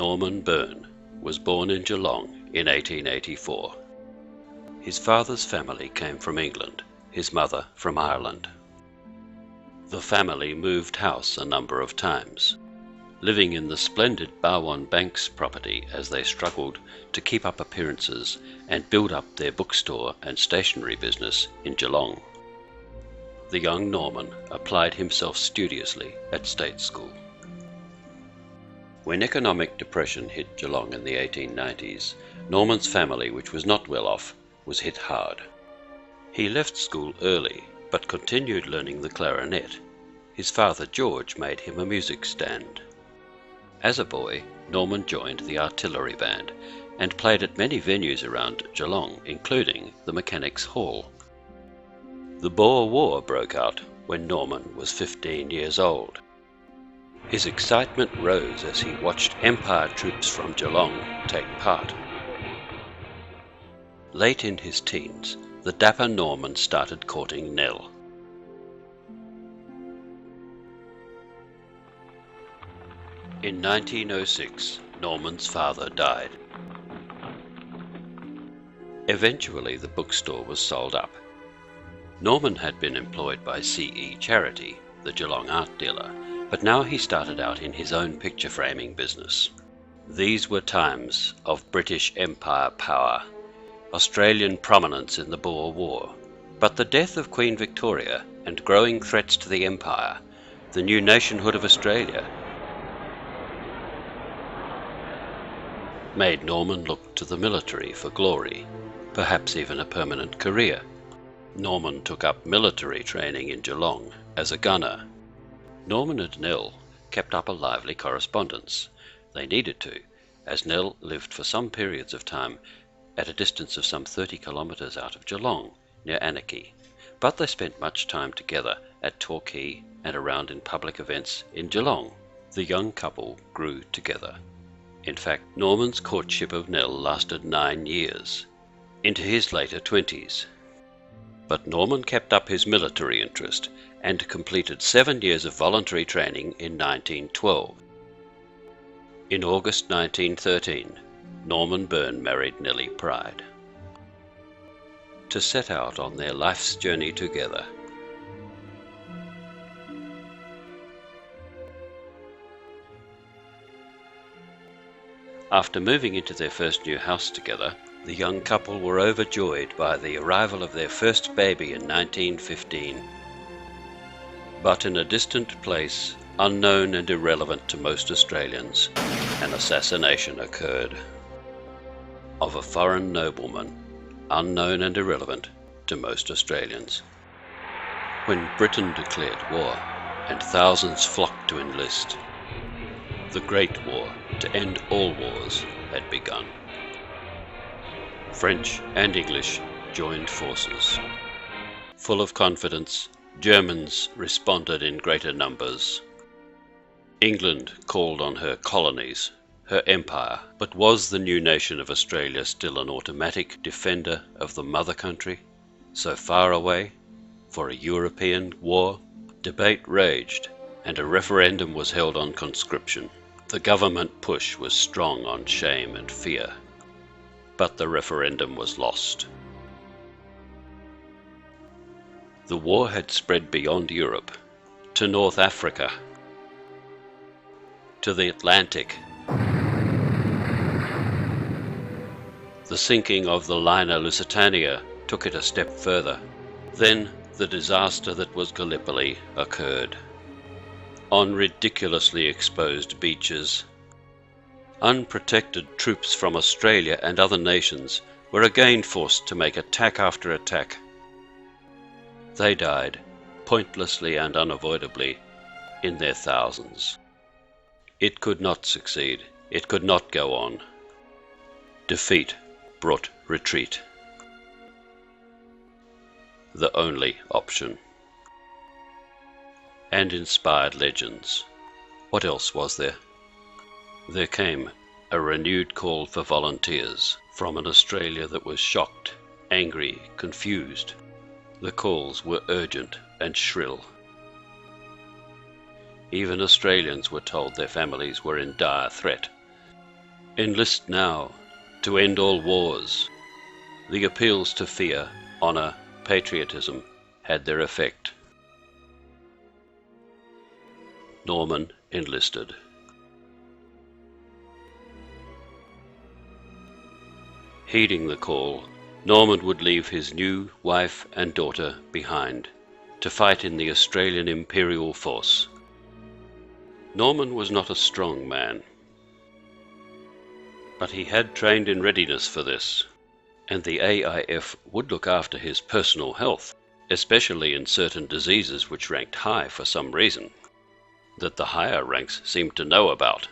Norman Byrne was born in Geelong in 1884. His father's family came from England, his mother from Ireland. The family moved house a number of times, living in the splendid Barwon Banks property as they struggled to keep up appearances and build up their bookstore and stationery business in Geelong. The young Norman applied himself studiously at state school. When economic depression hit Geelong in the 1890s, Norman's family, which was not well off, was hit hard. He left school early, but continued learning the clarinet. His father George made him a music stand. As a boy, Norman joined the artillery band and played at many venues around Geelong, including the Mechanics' Hall. The Boer War broke out when Norman was 15 years old. His excitement rose as he watched Empire troops from Geelong take part. Late in his teens, the dapper Norman started courting Nell. In 1906, Norman's father died. Eventually, the bookstore was sold up. Norman had been employed by C.E. Charity, the Geelong art dealer, but now he started out in his own picture framing business. These were times of British Empire power, Australian prominence in the Boer War, but the death of Queen Victoria and growing threats to the Empire, the new nationhood of Australia, made Norman look to the military for glory, perhaps even a permanent career. Norman took up military training in Geelong as a gunner. Norman and Nell kept up a lively correspondence. They needed to, as Nell lived for some periods of time at a distance of some 30 kilometres out of Geelong, near Anakie, but they spent much time together at Torquay and around in public events in Geelong. The young couple grew together. In fact, Norman's courtship of Nell lasted 9 years, into his later 20s. But Norman kept up his military interest and completed 7 years of voluntary training in 1912. In August 1913, Norman Byrne married Nellie Pride. To set out on their life's journey together. After moving into their first new house together, the young couple were overjoyed by the arrival of their first baby in 1915. But in a distant place, unknown and irrelevant to most Australians, an assassination occurred. Of a foreign nobleman, unknown and irrelevant to most Australians. When Britain declared war, and thousands flocked to enlist, the Great War to end all wars had begun. French and English joined forces. Full of confidence, Germans responded in greater numbers. England called on her colonies, her empire, but was the new nation of Australia still an automatic defender of the mother country, so far away, for a European war? Debate raged, and a referendum was held on conscription. The government push was strong on shame and fear, but the referendum was lost. The war had spread beyond Europe, to North Africa, to the Atlantic. The sinking of the liner Lusitania took it a step further. Then the disaster that was Gallipoli occurred. On ridiculously exposed beaches, unprotected troops from Australia and other nations were again forced to make attack after attack. They died, pointlessly and unavoidably, in their thousands. It could not succeed. It could not go on. Defeat brought retreat. The only option. And inspired legends. What else was there? There came a renewed call for volunteers from an Australia that was shocked, angry, confused. The calls were urgent and shrill. Even Australians were told their families were in dire threat. Enlist now, to end all wars. The appeals to fear, honour, patriotism had their effect. Norman enlisted. Heeding the call, Norman would leave his new wife and daughter behind to fight in the Australian Imperial Force. Norman was not a strong man, but he had trained in readiness for this, and the AIF would look after his personal health, especially in certain diseases which ranked high for some reason, that the higher ranks seemed to know about.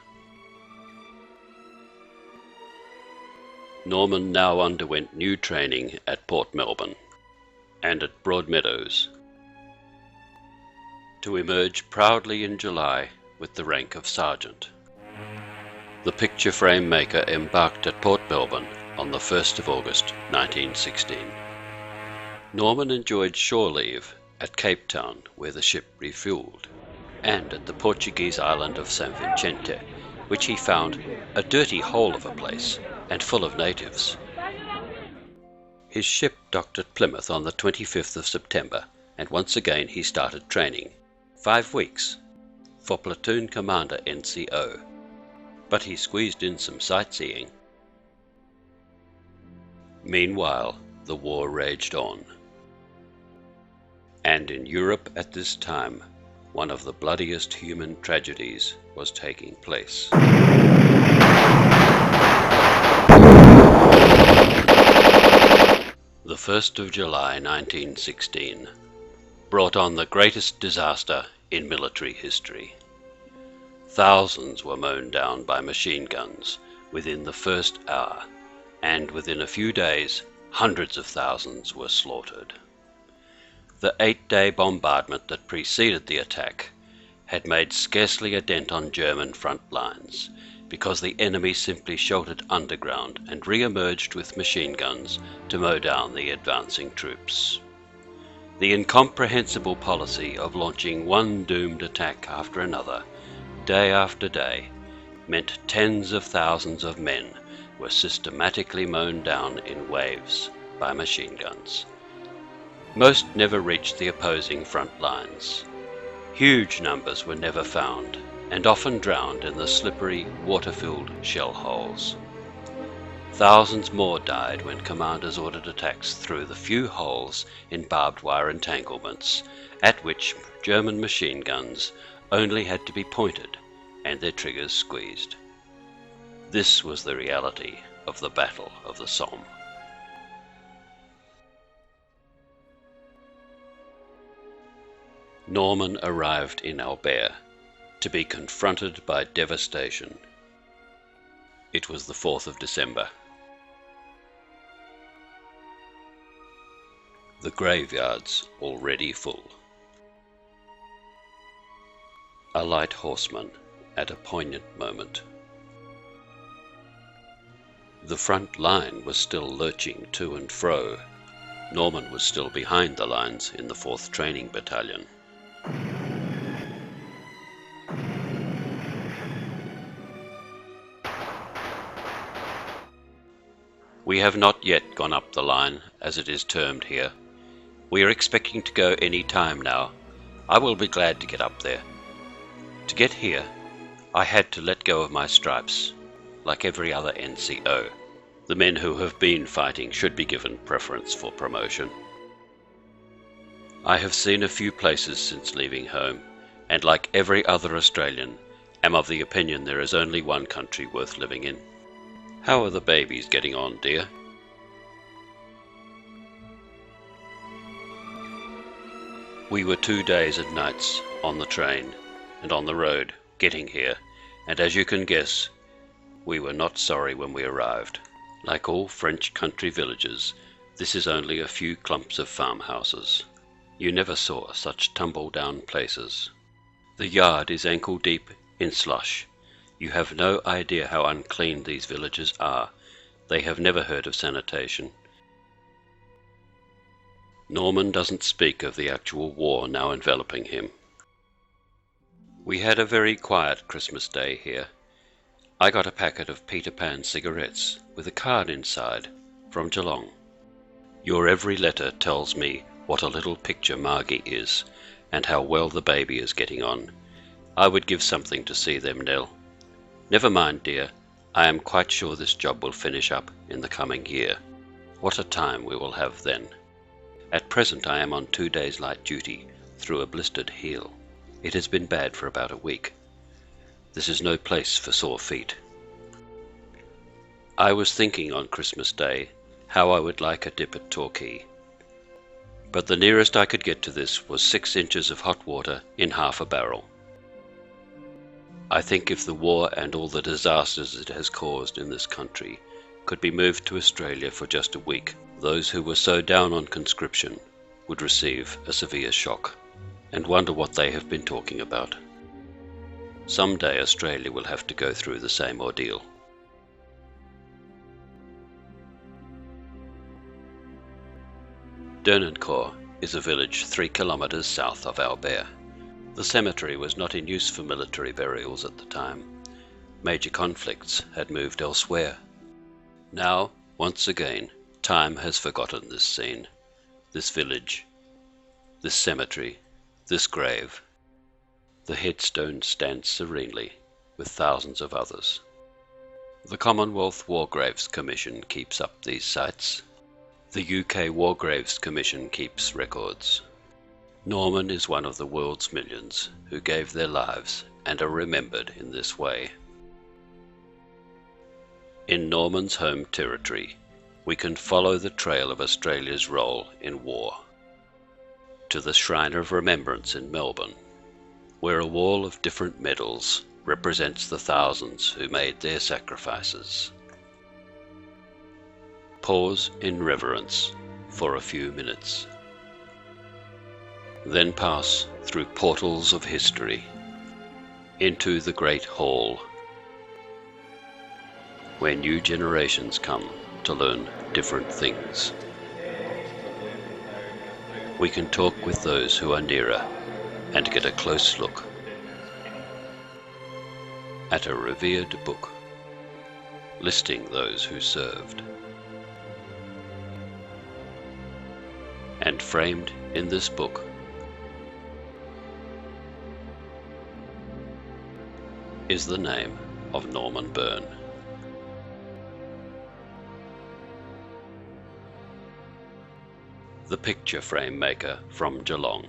Norman now underwent new training at Port Melbourne and at Broadmeadows, to emerge proudly in July with the rank of sergeant. The picture frame maker embarked at Port Melbourne on the 1st of August 1916. Norman enjoyed shore leave at Cape Town, where the ship refueled, and at the Portuguese island of San Vicente, which he found a dirty hole of a place and full of natives. His ship docked at Plymouth on the 25th of September, and once again he started training, 5 weeks, for Platoon Commander NCO. But he squeezed in some sightseeing. Meanwhile, the war raged on. And in Europe at this time, one of the bloodiest human tragedies was taking place. The 1st of July 1916 brought on the greatest disaster in military history. Thousands were mown down by machine guns within the first hour, and within a few days, hundreds of thousands were slaughtered. The 8-day bombardment that preceded the attack had made scarcely a dent on German front lines, because the enemy simply sheltered underground and re-emerged with machine guns to mow down the advancing troops. The incomprehensible policy of launching one doomed attack after another, day after day, meant tens of thousands of men were systematically mown down in waves by machine guns. Most never reached the opposing front lines. Huge numbers were never found, and often drowned in the slippery, water-filled shell holes. Thousands more died when commanders ordered attacks through the few holes in barbed wire entanglements, at which German machine guns only had to be pointed and their triggers squeezed. This was the reality of the Battle of the Somme. Norman arrived in Albert to be confronted by devastation. It was the 4th of December. The graveyards already full. A light horseman at a poignant moment. The front line was still lurching to and fro. Norman was still behind the lines in the 4th Training Battalion. We have not yet gone up the line, as it is termed here. We are expecting to go any time now. I will be glad to get up there. To get here, I had to let go of my stripes, like every other NCO. The men who have been fighting should be given preference for promotion. I have seen a few places since leaving home, and like every other Australian, am of the opinion there is only one country worth living in. How are the babies getting on, dear? We were 2 days and nights on the train and on the road getting here, and as you can guess, we were not sorry when we arrived. Like all French country villages, this is only a few clumps of farmhouses. You never saw such tumble-down places. The yard is ankle-deep in slush. You have no idea how unclean these villages are. They have never heard of sanitation. Norman doesn't speak of the actual war now enveloping him. We had a very quiet Christmas Day here. I got a packet of Peter Pan cigarettes with a card inside from Geelong. Your every letter tells me what a little picture Margie is, and how well the baby is getting on. I would give something to see them, Nell. Never mind, dear. I am quite sure this job will finish up in the coming year. What a time we will have then. At present I am on 2 days light duty through a blistered heel. It has been bad for about a week. This is no place for sore feet. I was thinking on Christmas Day how I would like a dip at Torquay, but the nearest I could get to this was 6 inches of hot water in half a barrel. I think if the war and all the disasters it has caused in this country could be moved to Australia for just a week, those who were so down on conscription would receive a severe shock and wonder what they have been talking about. Someday Australia will have to go through the same ordeal. Dernancourt is a village 3 kilometres south of Albert. The cemetery was not in use for military burials at the time. Major conflicts had moved elsewhere. Now, once again, time has forgotten this scene, this village, this cemetery, this grave. The headstone stands serenely with thousands of others. The Commonwealth War Graves Commission keeps up these sites. The UK War Graves Commission keeps records. Norman is one of the world's millions who gave their lives and are remembered in this way. In Norman's home territory, we can follow the trail of Australia's role in war to the Shrine of Remembrance in Melbourne, where a wall of different medals represents the thousands who made their sacrifices. Pause in reverence for a few minutes. Then pass through portals of history into the Great Hall, where new generations come to learn different things. We can talk with those who are nearer and get a close look at a revered book listing those who served. And framed in this book is the name of Norman Byrne. The picture frame maker from Geelong.